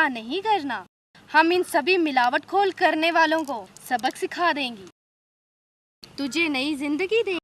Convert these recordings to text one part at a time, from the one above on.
गुस्सा नहीं करना। हम इन सभी मिलावट खोल करने वालों को सबक सिखा देंगी, तुझे नई जिंदगी दे।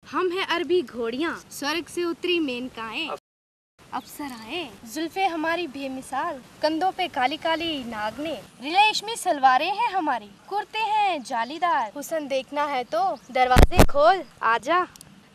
हम हैं अरबी घोड़ियाँ, स्वर्ग से उतरी मेनकाएं, अप्सराएं, जुल्फे हमारी बेमिसाल, कंधों पे काली काली नागने, रेशमी सलवारें हैं हमारी, कुर्ते हैं जालीदार। हुस्न देखना है तो दरवाजे खोल, आजा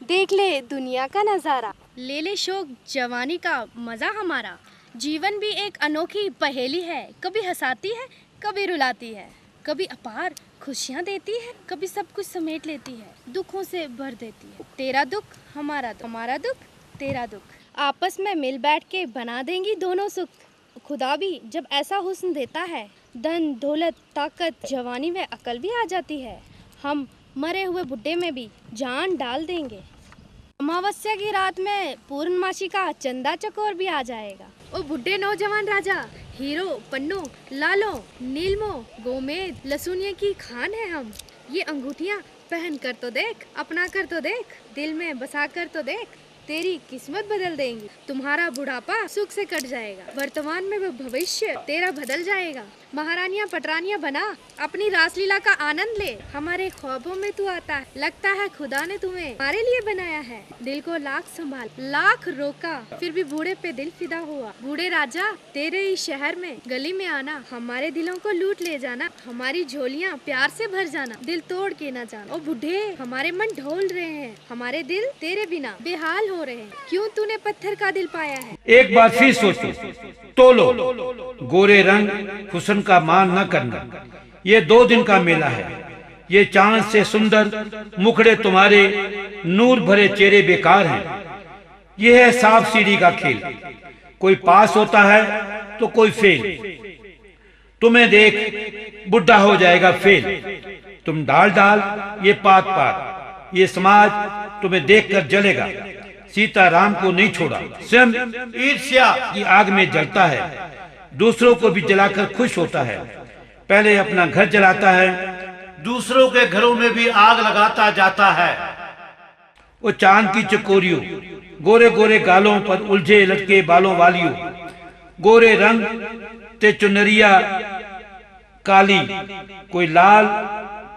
देख ले दुनिया का नजारा। ले ले शौक जवानी का मजा हमारा। जीवन भी एक अनोखी पहेली है, कभी हंसाती है कभी रुलाती है, कभी अपार खुशियाँ देती है, कभी सब कुछ समेट लेती है, दुखों से भर देती है। तेरा दुख हमारा दुख, हमारा दुख तेरा दुख, आपस में मिल बैठ के बना देंगी दोनों सुख। खुदा भी जब ऐसा हुस्न देता है, धन दौलत ताकत जवानी में अकल भी आ जाती है। हम मरे हुए बुढ़े में भी जान डाल देंगे। अमावस्या की रात में पूर्णमासी का चंदा चकोर भी आ जाएगा। ओ बुढ़े नौजवान राजा, हीरो पन्नो लालो नीलमो गोमेद लसुनिया की खान है हम। ये अंगूठियाँ पहन कर तो देख, अपना कर तो देख, दिल में बसा कर तो देख, तेरी किस्मत बदल देंगी। तुम्हारा बुढ़ापा सुख से कट जाएगा, वर्तमान में वो भविष्य तेरा बदल जाएगा। महारानियां पटरानियां बना अपनी रासलीला का आनंद ले। हमारे ख्वाबों में तू आता है, लगता है खुदा ने तुम्हें हमारे लिए बनाया है। दिल को लाख संभाल लाख रोका, फिर भी बूढ़े पे दिल फिदा हुआ। बूढ़े राजा तेरे ही शहर में गली में आना, हमारे दिलों को लूट ले जाना, हमारी झोलियाँ प्यार से भर जाना, दिल तोड़ के न जाना। ओ बूढ़े हमारे मन ढोल रहे हैं, हमारे दिल तेरे बिना बेहाल हो रहे हैं। क्यों तूने पत्थर का दिल पाया है? एक बार फिर सोचो, तोलो गोरे रंग हुस्न का मान न करना। ये 2 दिन का मेला है, ये चांद से सुंदर मुखड़े तुम्हारे नूर भरे चेहरे बेकार हैं। ये है सांप सीढ़ी का खेल, कोई पास होता है तो कोई फेल। तुम्हें देख बुढ़ा हो जाएगा फेल, तुम डाल डाल ये पात पात। ये समाज तुम्हें देखकर जलेगा। सीता राम को नहीं छोड़ा, स्वयं ईर्ष्या की आग में जलता है, दूसरों को भी जलाकर खुश होता है। पहले अपना घर जलाता है, दूसरों के घरों में भी आग लगाता जाता है। वो चांद की चकोरियों, गोरे गोरे गालों पर उलझे लटके बालों वालियों, गोरे रंग ते चुनरिया काली, कोई लाल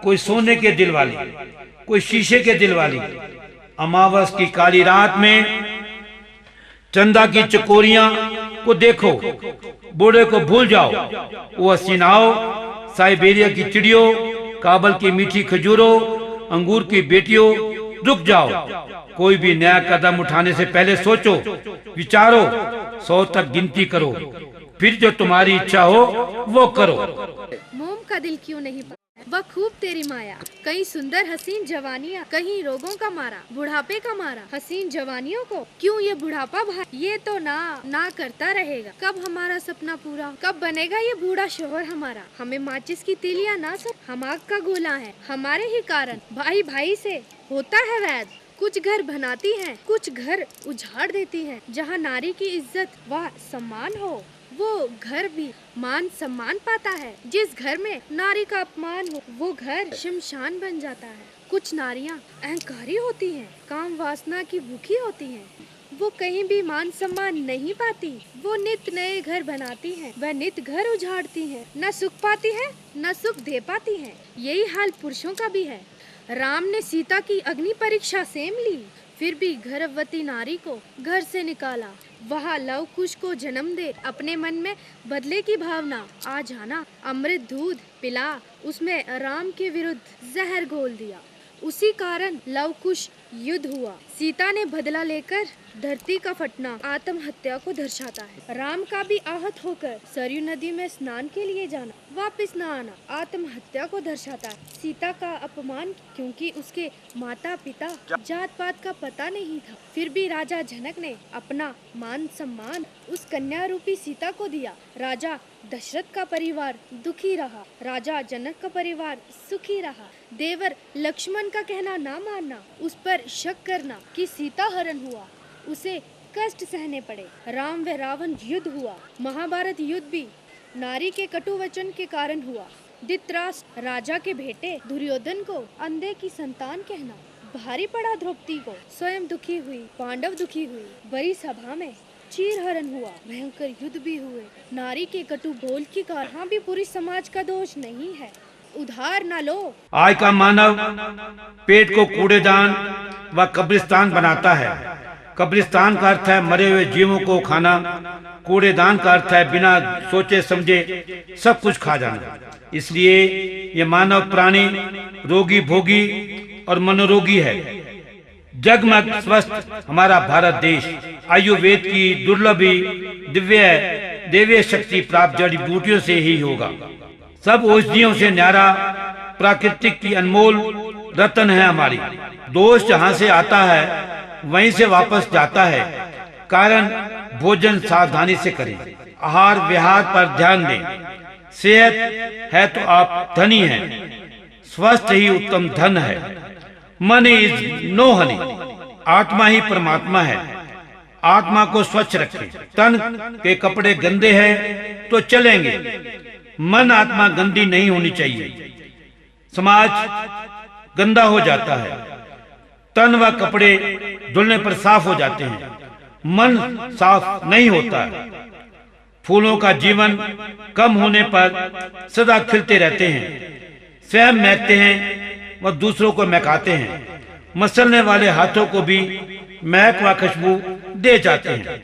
कोई सोने के दिल वाली, कोई शीशे के दिल वाली। अमावस की काली रात में चंदा की चकोरियां को देखो, बूढ़े को भूल जाओ। वो हसीनाओं, साइबेरिया की चिड़ियों, काबल की मीठी खजूरों, अंगूर की बेटियों, रुक जाओ। कोई भी नया कदम उठाने से पहले सोचो, विचारो, 100 तक गिनती करो, फिर जो तुम्हारी इच्छा हो वो करो। मोम का दिल क्यों नहीं पाया, वह खूब तेरी माया। कहीं सुंदर हसीन जवानियाँ, कहीं रोगों का मारा, बुढ़ापे का मारा। हसीन जवानियों को क्यों ये बुढ़ापा भाई, ये तो ना करता रहेगा। कब हमारा सपना पूरा, कब बनेगा ये बूढ़ा शोहर हमारा। हमें माचिस की तीलियाँ ना सब, हम आग का गोला है। हमारे ही कारण भाई भाई से होता है वैद। कुछ घर बनाती हैं, कुछ घर उजाड़ देती हैं। जहाँ नारी की इज्जत व सम्मान हो, वो घर भी मान सम्मान पाता है। जिस घर में नारी का अपमान हो, वो घर शमशान बन जाता है। कुछ नारियां अहंकारी होती हैं, काम वासना की भूखी होती हैं, वो कहीं भी मान सम्मान नहीं पाती। वो नित नए घर बनाती हैं, वह नित घर उजाड़ती हैं। न सुख पाती है न सुख दे पाती हैं। यही हाल पुरुषों का भी है। राम ने सीता की अग्नि परीक्षा सेम ली, फिर भी गर्भवती नारी को घर से निकाला। वहाँ लव कुश को जन्म दे, अपने मन में बदले की भावना आ जाना। अमृत दूध पिला, उसमें राम के विरुद्ध जहर घोल दिया। उसी कारण लव कुश युद्ध हुआ। सीता ने बदला लेकर धरती का फटना आत्महत्या को दर्शाता है। राम का भी आहत होकर सरयू नदी में स्नान के लिए जाना, वापस न आना आत्महत्या को दर्शाता है। सीता का अपमान क्योंकि उसके माता पिता जात पात का पता नहीं था, फिर भी राजा जनक ने अपना मान सम्मान उस कन्या रूपी सीता को दिया। राजा दशरथ का परिवार दुखी रहा, राजा जनक का परिवार सुखी रहा। देवर लक्ष्मण का कहना ना मानना, उस पर शक करना कि सीता हरण हुआ, उसे कष्ट सहने पड़े। राम व रावण युद्ध हुआ। महाभारत युद्ध भी नारी के कटु वचन के कारण हुआ। धृतराष्ट्र राजा के बेटे दुर्योधन को अंधे की संतान कहना भारी पड़ा। द्रौपदी को स्वयं दुखी हुई, पांडव दुखी हुई। बड़ी सभा में चीरहरण हुआ, भयंकर युद्ध भी हुए। नारी के कटु बोल की कारण भी पूरी समाज का दोष नहीं है। उधार ना लो। आज का मानव पेट को कूड़ेदान व कब्रिस्तान बनाता है। कब्रिस्तान का अर्थ है मरे हुए जीवों को खाना, कूड़ेदान का अर्थ है बिना सोचे समझे सब कुछ खा जाना। इसलिए ये मानव प्राणी रोगी भोगी और मनोरोगी है। जगमग स्वस्थ हमारा भारत देश आयुर्वेद की दुर्लभी दिव्य देवीय शक्ति प्राप्त जड़ी बूटियों से ही होगा। सब औषधियों से न्यारा प्राकृतिक की अनमोल रत्न है हमारी। दोष जहाँ से आता है वहीं से वापस जाता है। कारण भोजन सावधानी से करें, आहार विहार पर ध्यान दें। सेहत है तो आप धनी हैं, स्वस्थ ही उत्तम धन है। मन इज नो हनी, आत्मा ही परमात्मा है। आत्मा को स्वच्छ रखें। तन के कपड़े गंदे हैं तो चलेंगे, मन आत्मा गंदी नहीं होनी चाहिए। समाज गंदा हो जाता है, तन व कपड़े धुलने पर साफ हो जाते हैं, मन साफ नहीं होता है। फूलों का जीवन कम होने पर सदा खिलते रहते हैं, स्वयं महकते हैं व दूसरों को महकाते हैं। मसलने वाले हाथों को भी महक व खुशबू दे जाते हैं।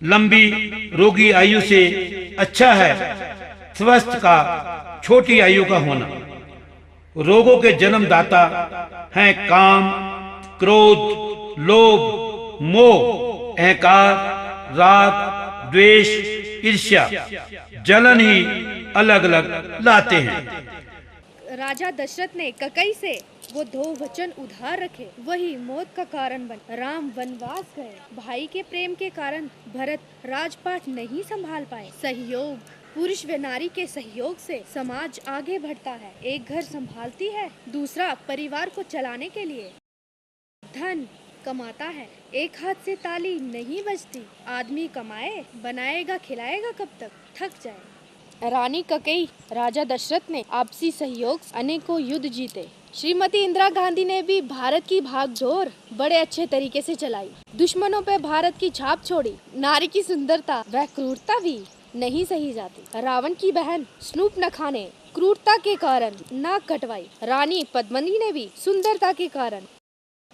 लंबी रोगी आयु से अच्छा है स्वस्थ का छोटी आयु का होना। रोगों के जन्मदाता हैं काम, क्रोध, लोभ, मोह, अहंकार, राग, द्वेष, ईर्ष्या, जलन ही अलग अलग लाते हैं। राजा दशरथ ने ककई से वो 2 वचन उधार रखे, वही मौत का कारण बन। राम वनवास गए, भाई के प्रेम के कारण भरत राजपाट नहीं संभाल पाए। सहयोग, पुरुष व नारी के सहयोग से समाज आगे बढ़ता है। एक घर संभालती है, दूसरा परिवार को चलाने के लिए धन कमाता है। एक हाथ से ताली नहीं बजती। आदमी कमाए, बनाएगा खिलाएगा कब तक, थक जाए। रानी ककई, राजा दशरथ ने आपसी सहयोग अनेकों युद्ध जीते। श्रीमती इंदिरा गांधी ने भी भारत की भागदौड़ बड़े अच्छे तरीके से चलाई। दुश्मनों पे भारत की छाप छोड़ी। नारी की सुंदरता व क्रूरता भी नहीं सही जाती। रावण की बहन स्नूर्पनखा ने क्रूरता के कारण नाक कटवाई। रानी पद्मिनी ने भी सुंदरता के कारण।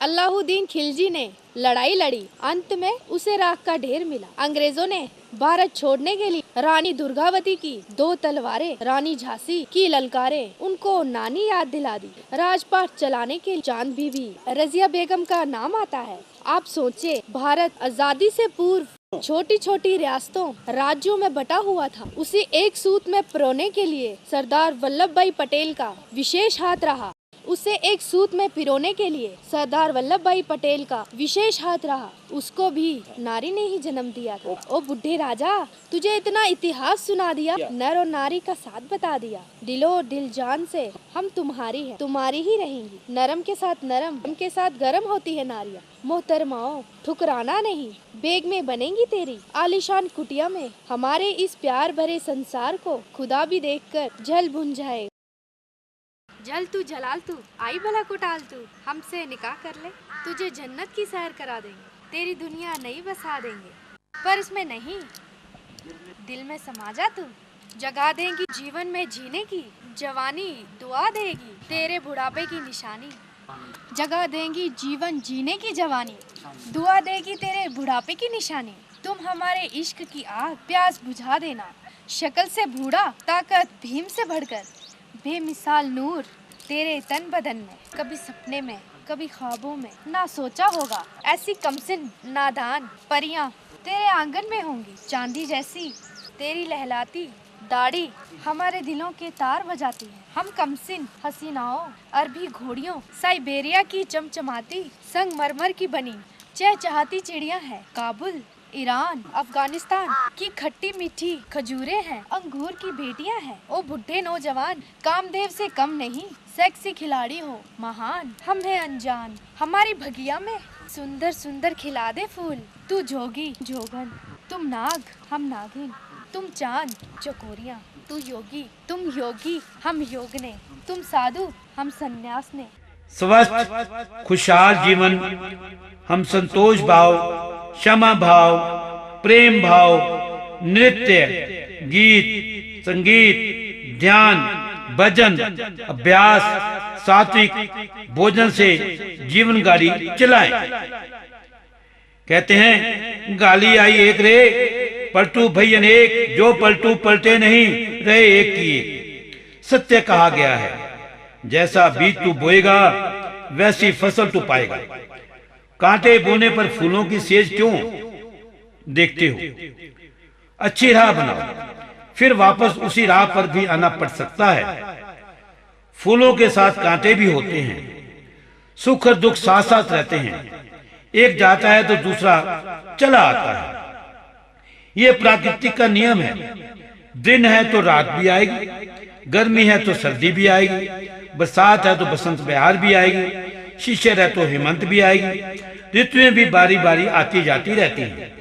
अलाउद्दीन खिलजी ने लड़ाई लड़ी, अंत में उसे राख का ढेर मिला। अंग्रेजों ने भारत छोड़ने के लिए रानी दुर्गावती की 2 तलवारें, रानी झांसी की ललकारें उनको नानी याद दिला दी। राजपाट चलाने के चांद बीबी रजिया बेगम का नाम आता है। आप सोचे, भारत आजादी से पूर्व छोटी छोटी रियासतों राज्यों में बटा हुआ था। उसे एक सूत में पिरोने के लिए सरदार वल्लभ भाई पटेल का विशेष हाथ रहा। उसे एक सूत में पिरोने के लिए सरदार वल्लभ भाई पटेल का विशेष हाथ रहा। उसको भी नारी ने ही जन्म दिया था। ओ बुढ़े राजा, तुझे इतना इतिहास सुना दिया, नर और नारी का साथ बता दिया। दिलो दिल जान से हम तुम्हारी है, तुम्हारी ही रहेंगी। नरम के साथ नरम, उनके साथ गरम होती है नारियाँ। मोहतरमाओ, ठुकराना नहीं, बेग में बनेंगी तेरी आलीशान कुटिया में। हमारे इस प्यार भरे संसार को खुदा भी देखकर जल भुन जाए। जल तू जलाल तू, आई भला को टाल तू, हमसे निकाह कर ले, तुझे जन्नत की सैर करा देंगे, तेरी दुनिया नई बसा देंगे। पर इसमें नहीं, दिल में समा जा तू, जगा देंगी जीवन में जीने की जवानी, दुआ देगी तेरे बुढ़ापे की निशानी। जगा देंगी जीवन जीने की जवानी, दुआ देगी तेरे बुढ़ापे की निशानी। तुम हमारे इश्क की आग प्यास बुझा देना, शक्ल से बूढ़ा ताकत भीम से बढ़कर, बेमिसाल नूर तेरे तन बदन में। कभी सपने में, कभी ख्वाबों में ना सोचा होगा, ऐसी कमसिन नादान परियां तेरे आंगन में होंगी। चांदी जैसी तेरी लहलाती दाढ़ी हमारे दिलों के तार बजाती है। हम कमसिन हसीनाओं, अरबी घोड़ियों, साइबेरिया की चमचमाती संगमरमर की बनी चहचहाती चिड़िया है। काबुल, ईरान, अफगानिस्तान की खट्टी मीठी खजूरें हैं, अंगूर की बेटियां हैं। ओ बुढ़े नौजवान, कामदेव से कम नहीं, सेक्सी खिलाड़ी हो महान, हम है अनजान। हमारी भगिया में सुंदर सुंदर खिला दे फूल। तू जोगी जोगन, तुम नाग हम नागिन, तुम चांद चकोरियां, तू योगी तुम योगी हम योगने, तुम साधु हम सन्यास ने। स्वस्थ खुशहाल जीवन हम संतोष भाव क्षमा भाव, प्रेम भाव, नृत्य, गीत, संगीत, ध्यान, भजन, अभ्यास, सात्विक भोजन से जीवन गाड़ी चलाएं। कहते हैं गाली आई एक रे, पलटू भई अनेक, जो पलटू पलटे नहीं रहे एक की एक। सत्य कहा गया है, जैसा बीज तू बोएगा वैसी फसल तू पाएगा। कांटे बोने पर फूलों की सेज क्यों देखते हो? अच्छी राह बनाओ, फिर वापस उसी राह पर भी आना पड़ सकता है। फूलों के साथ कांटे भी होते हैं, सुख और दुख साथ साथ रहते हैं। एक जाता है तो दूसरा चला आता है। यह प्राकृतिक का नियम है। दिन है तो रात भी आएगी, गर्मी है तो सर्दी भी आएगी, बरसात है तो बसंत बहार भी आएगी, शिशिर है तो हेमंत भी आएगी। ऋतुएं भी बारी बारी आती जाती रहती हैं।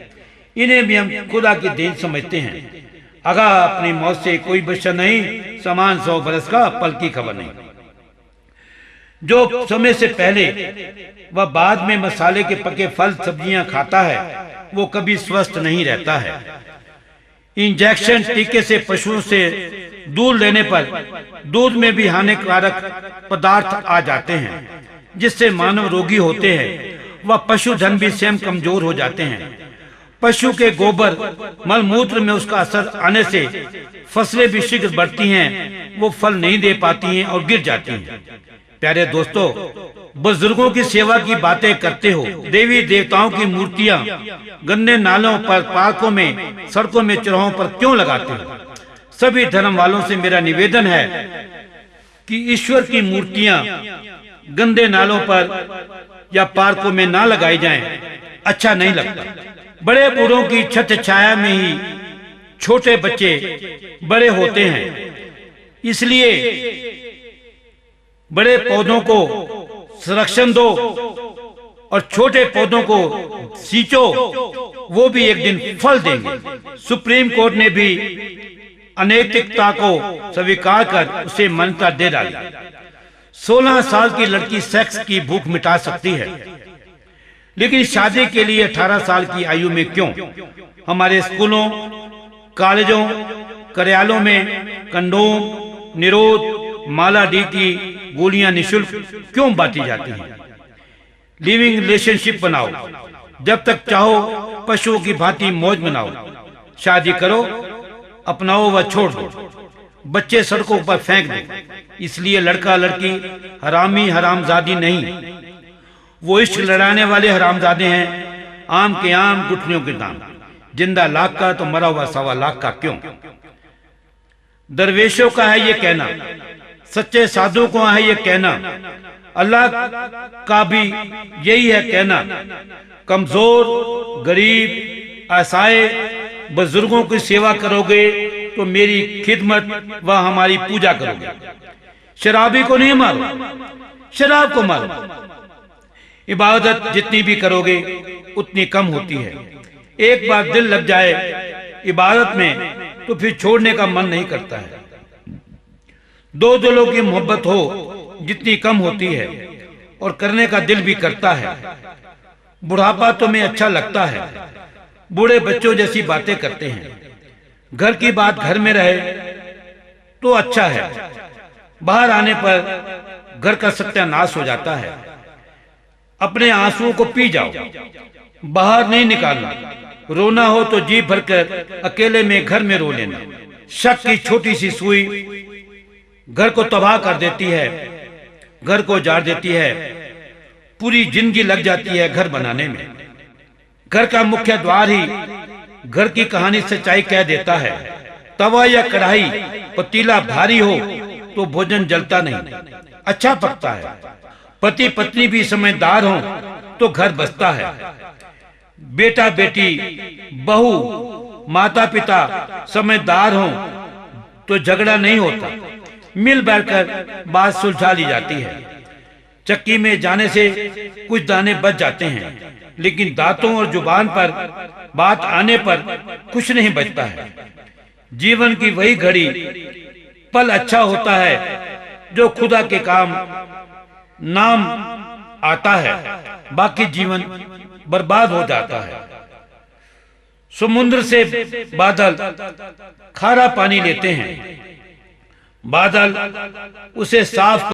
इन्हें भी हम खुदा की देन समझते हैं। अगा अपनी मौत से कोई बच्चा नहीं, समान 100 बरस का पल की खबर नहीं। जो समय से पहले व बाद में मसाले के पके फल सब्जियां खाता है वो कभी स्वस्थ नहीं रहता है। इंजेक्शन टीके से पशुओं से दूध लेने पर दूध में भी हानिकारक पदार्थ आ जाते हैं, जिससे मानव रोगी होते हैं व पशुधन भी स्वयं कमजोर हो जाते हैं। पशु के गोबर मलमूत्र में उसका असर आने से फसलें भी शीघ्र बढ़ती हैं, वो फल नहीं दे पाती हैं और गिर जाती हैं। प्यारे दोस्तों, बुजुर्गों की सेवा की बातें करते हो, देवी देवताओं की मूर्तियां गंदे नालों पर, पार्कों में, सड़कों में, चौराहों पर क्यों लगाते हो? सभी धर्म वालों से मेरा निवेदन है कि ईश्वर की मूर्तियां गंदे नालों पर या पार्कों में ना लगाई जाएं। अच्छा नहीं लगता। बड़े बूढ़ों की छत छाया में ही छोटे बच्चे बड़े होते हैं, इसलिए बड़े पौधों को संरक्षण दो और छोटे पौधों को सींचो, वो भी एक दिन फल देंगे। सुप्रीम कोर्ट ने भी अनैतिकता को स्वीकार कर उसे मान्यता दे डाली। 16 साल की लड़की सेक्स की भूख मिटा सकती है, लेकिन शादी के लिए 18 साल की आयु में क्यों? हमारे स्कूलों, कॉलेजों, कार्यालयों में कंडोम, निरोध, माला डी की गोलियां निशुल्क क्यों बांटी जाती हैं? लिविंग रिलेशनशिप बनाओ, जब तक चाहो पशुओं की भांति मौज मनाओ। शादी करो, अपनाओ व छोड़ दो, बच्चे सड़कों पर फेंक दो। इसलिए लड़का लड़की हरामी हरामजादी नहीं, वो इश्क लड़ाने वाले हरामजादे हैं। आम के आम, गुठलियों के दाम। जिंदा लाख का तो मरा हुआ 1.25 लाख का क्यों? दरवेशों का है ये कहना, सच्चे साधु को है ये कहना, अल्लाह का भी यही है कहना। कमजोर, गरीब, असहाय बुजुर्गों की सेवा करोगे तो मेरी खिदमत व हमारी पूजा करोगे। शराबी को नहीं मारो, शराब को मारो। इबादत जितनी भी करोगे उतनी कम होती है। एक बार दिल लग जाए इबादत में तो फिर छोड़ने का मन नहीं करता है। दो दिलों की मोहब्बत हो जितनी कम होती है और करने का दिल भी करता है। बुढ़ापा तुम्हें अच्छा लगता है, बूढ़े बच्चों जैसी बातें करते हैं। घर की बात घर में रहे तो अच्छा है, बाहर आने पर घर का सत्यानाश हो जाता है। अपने आंसुओं को पी जाओ, बाहर नहीं निकालना। रोना हो तो जी भरकर अकेले में घर में रो लेना। शक की छोटी सी सुई घर को तबाह कर देती है, घर को उजाड़ देती है। पूरी जिंदगी लग जाती है घर बनाने में। घर का मुख्य द्वार ही घर की कहानी सच्चाई कह देता है। तवा या कढ़ाई, पतीला भारी हो तो भोजन जलता नहीं, अच्छा पकता है। पति पत्नी भी समझदार हो तो घर बसता है। बेटा बेटी, बहू, माता पिता समझदार हो तो झगड़ा नहीं होता, मिल बैठकर बात सुलझा ली जाती है। चक्की में जाने से कुछ दाने बच जाते हैं, लेकिन दांतों और जुबान पर बात आने पर कुछ नहीं बचता है। जीवन की वही घड़ी पल अच्छा होता है जो खुदा के काम नाम आता है, बाकी जीवन बर्बाद हो जाता है। समुद्र से बादल खारा पानी लेते हैं, बादल उसे साफ